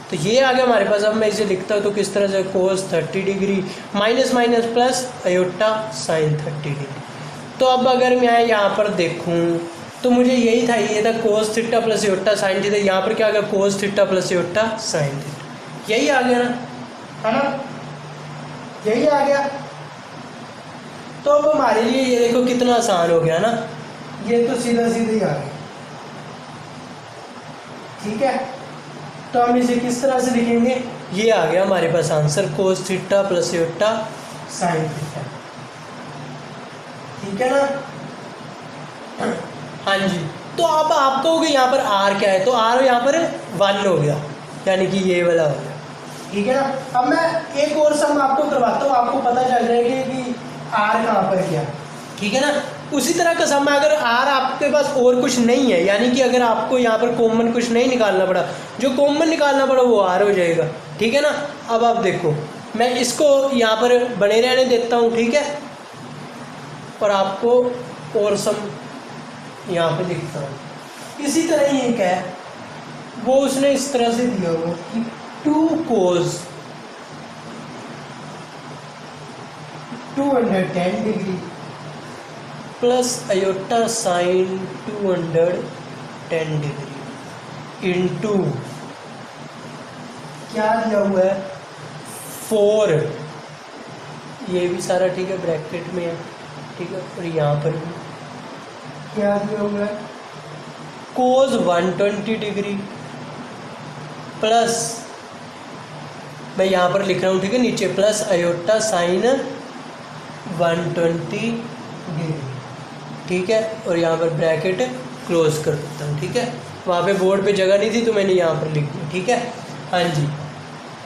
तो ये आ गया हमारे पास। अब मैं इसे लिखता हूँ तो किस तरह से, कोस 30 degree minus minus plus iota sign 30 degree. तो अब अगर मैं यहाँ पर देखूँ तो मुझे यही था, ये था कोस theta plus iota sine theta. यहाँ पर क्या आ गया, कोस theta plus iota sine theta, यही आ गया ना, है ना, यही आ गया। तो अब हमारे लिए ये देखो कितना आसान हो गया ना, ये तो सीधा सीधा ही आ गया, ठीक है। तो हम इसे किस तरह से लिखेंगे, ये आ गया हमारे पास answer, cos theta plus iota sine theta, ठीक है ना। हाँ जी, तो अब आप कहोगे यहाँ पर आर क्या है, तो आर यहाँ पर 1 हो गया, यानी कि ये वाला हो गया, ठीक है ना। अब मैं एक और सम आपको करवाता हूँ, आपको पता चल जाएगा कि आर कहाँ पर क्या, ठीक है ना। उसी तरह का सम है, अगर आर आपके पास और कुछ नहीं है, यानी कि अगर आपको यहाँ पर कॉमन कुछ नहीं निकालना पड़ा, जो कॉमन निकालना पड़ा वो आर हो जाएगा, ठीक है ना। अब आप देखो, मैं इसको यहाँ पर बने रहने देता हूँ, ठीक है, और आपको और सम यहाँ पे लिखता हूँ। इसी तरह ही एक है, वो उसने इस तरह से दिया हुआ कि 2 cos 210 degree plus iota sign 210 degree into क्या दिया हुआ है 4, ये भी सारा ठीक है ब्रैकेट में है, ठीक है, और यहाँ पर भी क्या दिया हुआ है cos 120 डिग्री प्लस, मैं यहाँ पर लिख रहा हूँ, ठीक है, नीचे प्लस आयोटा साइन 120 डिग्री, ठीक है, और यहाँ पर ब्रैकेट क्लोज कर देता हूँ, ठीक है। वहाँ पे बोर्ड पे जगह नहीं थी तो मैंने यहाँ पर लिख दिया, ठीक है। हाँ जी,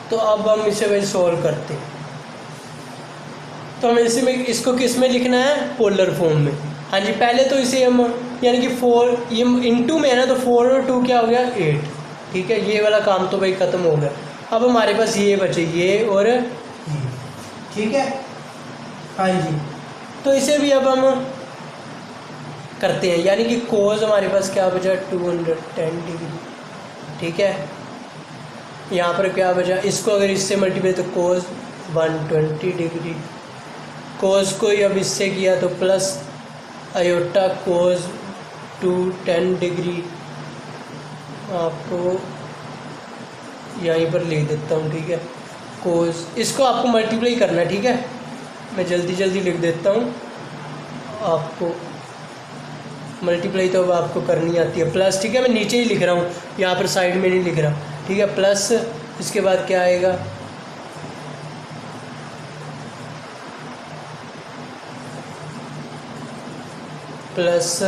तो अब हम इसे वही सॉल्व करते हैं। तो हमें इसे में इसको किस में लिखना है, पोलर फॉर्म में। हाँ जी, पहले तो इसे हम यानी कि 4 ये इंटू में है ना, तो 4 और 2 क्या हो गया 8, ठीक है, ये वाला काम तो भाई ख़त्म हो गया। अब हमारे पास ये बचे, ये और ये, ठीक है। हाँ जी, तो इसे भी अब हम करते हैं, यानी कि कोस हमारे पास क्या बचा 210 डिग्री, ठीक है। यहाँ पर क्या बचा, इसको अगर इससे मल्टीप्लाई तो कोस 120 डिग्री, कोस को ही अब इससे किया तो प्लस आयोटा कोस 210 डिग्री, आपको यहीं पर लिख देता हूँ, ठीक है, कोस, इसको आपको मल्टीप्लाई करना है, ठीक है, मैं जल्दी जल्दी लिख देता हूँ, आपको मल्टीप्लाई तो अब आपको करनी आती है, प्लस, ठीक है, मैं नीचे ही लिख रहा हूँ, यहाँ पर साइड में नहीं लिख रहा, ठीक है, प्लस इसके बाद क्या आएगा प्लस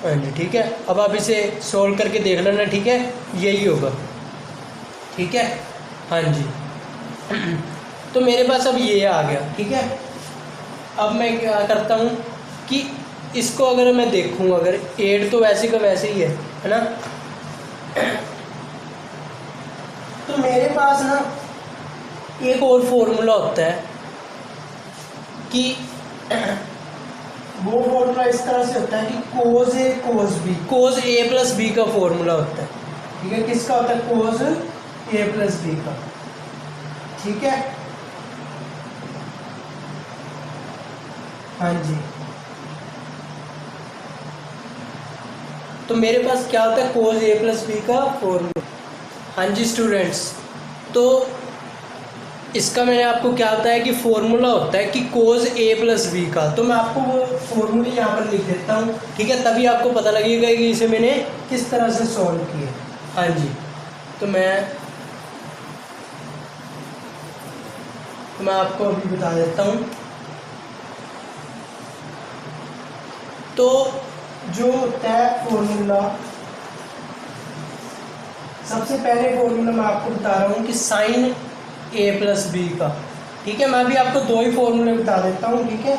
हाँ जी, ठीक है। अब आप इसे सोल्व करके देख लेना, ठीक है, यही होगा, ठीक है। हाँ जी, तो मेरे पास अब ये आ गया, ठीक है। अब मैं क्या करता हूँ कि इसको अगर मैं देखूँ, अगर 8 तो वैसे का वैसे ही है ना, तो मेरे पास ना एक और फॉर्मूला होता है कि वो फॉर्मूला इस तरह से होता है कि कोस A cos B, cos A plus B का फॉर्मूला होता है, ठीक है, किसका होता है कोस ए प्लस बी का, ठीक है। हाँ जी, तो मेरे पास क्या होता है कोस ए प्लस बी का फॉर्मूला। हाँ जी स्टूडेंट्स, तो इसका मैंने आपको क्या होता है कि फॉर्मूला होता है कि कोस ए प्लस बी का, तो मैं आपको वो फॉर्मूले यहाँ पर लिख देता हूँ, ठीक है, तभी आपको पता लगेगा कि इसे मैंने किस तरह से सॉल्व किया। हाँ जी, तो मैं आपको अभी बता देता हूँ। तो जो होता है फॉर्मूला, सबसे पहले फॉर्मूला मैं आपको बता रहा हूँ कि साइन ए प्लस बी का, ठीक है, मैं भी आपको 2 ही फॉर्मूले बता देता हूँ, ठीक है,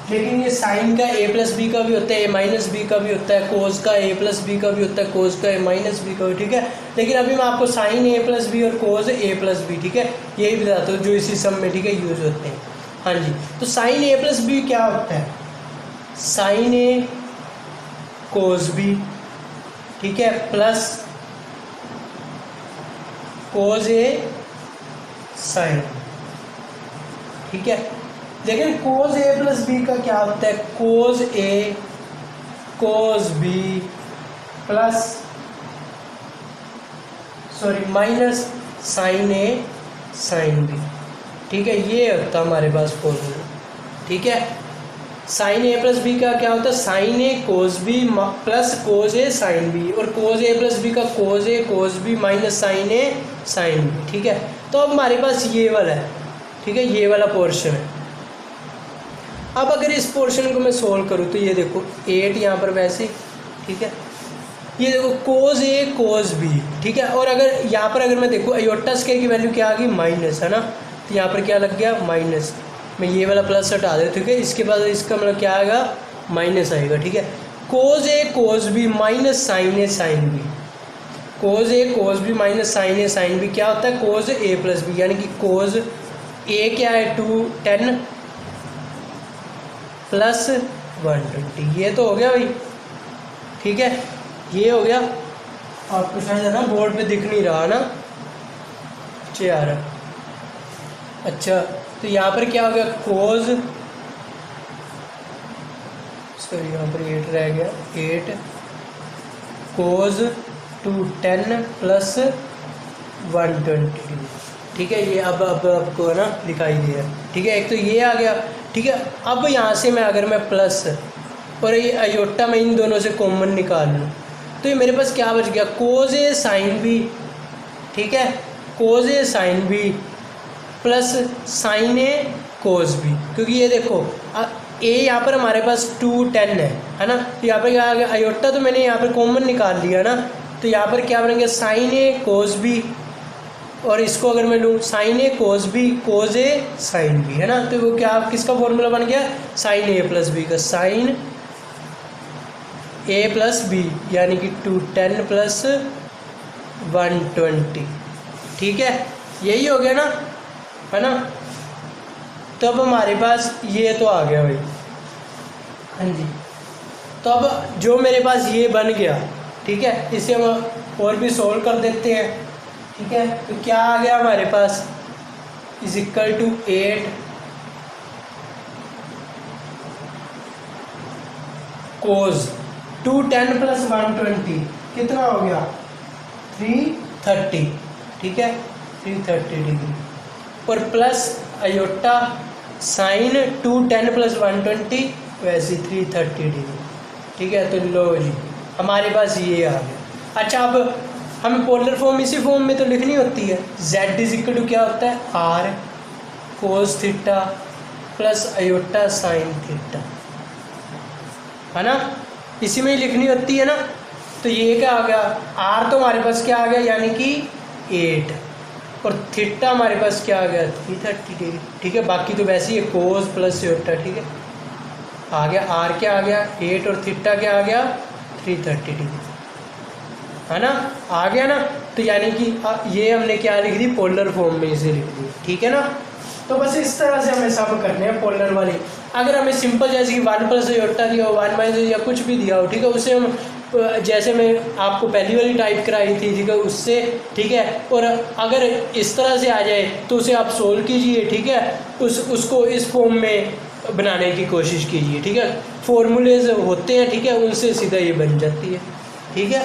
लेकिन ये साइन का ए प्लस बी का भी होता है, ए माइनस बी का भी होता है, कोस का ए प्लस बी का भी होता है, कोस का ए माइनस बी का भी, ठीक है, लेकिन अभी मैं आपको साइन ए प्लस बी और कोस ए प्लस बी, ठीक है, यही बताता हूँ जो इसी सम में, ठीक है, यूज होते हैं। हाँ जी, तो साइन ए प्लस बी क्या होता है, साइन ए कोस बी, ठीक है, प्लस कोस ए साइन, ठीक है, लेकिन कोस ए प्लस बी का क्या होता है cos A cos B plus minus sine A sine B, ठीक है, ये होता है हमारे पास फॉर्मूला, ठीक है। साइन ए प्लस बी का क्या होता है साइन ए कोस बी प्लस कोस ए साइन बी, और कोस ए प्लस बी का कोस A cos B minus sine A sine B, ठीक है। तो अब हमारे पास ये वाला है, ठीक है, ये वाला पोर्शन है। अब अगर इस पोर्शन को मैं सोल्व करूँ तो ये देखो 8 यहाँ पर वैसे, ठीक है, ये देखो कोज ए कोज बी, ठीक है। और अगर यहाँ पर अगर मैं देखूँ अयोटा स्क्वायर की वैल्यू क्या आ गई माइनस, है ना, तो यहाँ पर क्या लग गया माइनस। मैं ये वाला प्लस हटा दे, ठीक है। इसके बाद इसका मतलब क्या आएगा माइनस आएगा, ठीक है। कोज ए कोज B minus sine A sine B, cause A cause B minus sine A sine B क्या होता है कोज ए प्लस बी, यानी कि कोज ए क्या है 210 प्लस 120। ये तो हो गया भाई, ठीक है, ये हो गया। आपको शायद है ना बोर्ड पे दिख नहीं रहा ना, अच्छे आ रहा। अच्छा, तो यहाँ पर क्या हो गया कोज, सॉरी यहाँ पर 8 रह गया, 8 कोज 210 प्लस 120, ठीक है। ये अब आपको है ना दिखाई दिया, ठीक है। एक तो ये आ गया, ठीक है। अब यहाँ से मैं अगर मैं प्लस और ये अयोटा में इन दोनों से कॉमन निकाल लूँ तो ये मेरे पास क्या बच गया कोज ए साइन बी, ठीक है, कोज ए साइन बी प्लस साइन ए कोज बी, क्योंकि ये देखो ए यहाँ पर हमारे पास 210 है ना, तो यहाँ पर क्या आ गया अयोटा तो मैंने यहाँ पर कॉमन निकाल लिया ना, तो यहाँ पर क्या बनेंगे साइन ए कोज बी, और इसको अगर मैं लूँ साइन ए कोज बी कोज ए साइन बी, है ना, तो वो क्या किसका फॉर्मूला बन गया साइन ए प्लस बी का, साइन ए प्लस बी यानी कि 210 प्लस 120, ठीक है। यही हो गया ना, है ना। तो अब हमारे पास ये तो आ गया भाई, हाँ जी। तो अब जो मेरे पास ये बन गया, ठीक है, इसे हम और भी सोल्व कर देते हैं, ठीक है। तो क्या आ गया हमारे पास is equal to 8 cos 210 plus 120 कितना हो गया 330, ठीक है, 330 डिग्री, और प्लस अयोटा साइन 210 प्लस 120 वैसे 330 डिग्री, ठीक है। तो लो जी हमारे पास ये आ गया। अच्छा, अब हमें पोलर फॉर्म इसी फॉर्म में तो लिखनी होती है, z इज इक्वल टू क्या होता है r कोस theta plus iota sine theta, है ना, इसी में ही लिखनी होती है ना। तो ये क्या आ गया r तो हमारे पास क्या आ गया यानी कि 8, और थीटा हमारे पास क्या आ गया 330 डिग्री, ठीक है। बाकी तो वैसे ही है कोस प्लस अयोटा, ठीक है, आ गया r क्या आ गया 8 और थीटा क्या आ गया 330 डिग्री, है ना, आ गया ना। तो यानी कि ये हमने क्या लिख दी पोलर फॉर्म में इसे लिख दी, ठीक है ना। तो बस इस तरह से हमें सब करने हैं पोलर वाले। अगर हमें सिंपल जैसे कि 1 प्लस अयोटा दिया हो 1 माइनस या कुछ भी दिया हो, ठीक है, उसे हम जैसे मैं आपको पहली वाली टाइप कराई थी, ठीक है, उससे, ठीक है। और अगर इस तरह से आ जाए तो उसे आप सोल्व कीजिए, ठीक है, उसको इस फॉर्म में बनाने की कोशिश कीजिए, ठीक है। फॉर्मूलेज होते हैं, ठीक है, उनसे सीधा ये बन जाती है, ठीक है।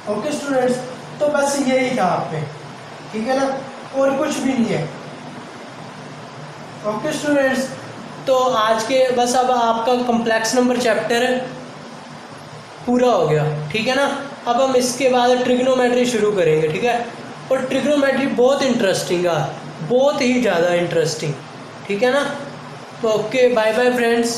ओके स्टूडेंट्स, तो बस यही था आप पे, ठीक है ना, और कुछ भी नहीं है। ओके स्टूडेंट्स, तो आज के बस अब आपका कॉम्प्लेक्स नंबर चैप्टर पूरा हो गया, ठीक है ना। अब हम इसके बाद ट्रिग्नोमेट्री शुरू करेंगे, ठीक है, और ट्रिग्नोमेट्री बहुत इंटरेस्टिंग है, बहुत ही ज़्यादा इंटरेस्टिंग, ठीक है ना। तो ओके, बाय बाय फ्रेंड्स।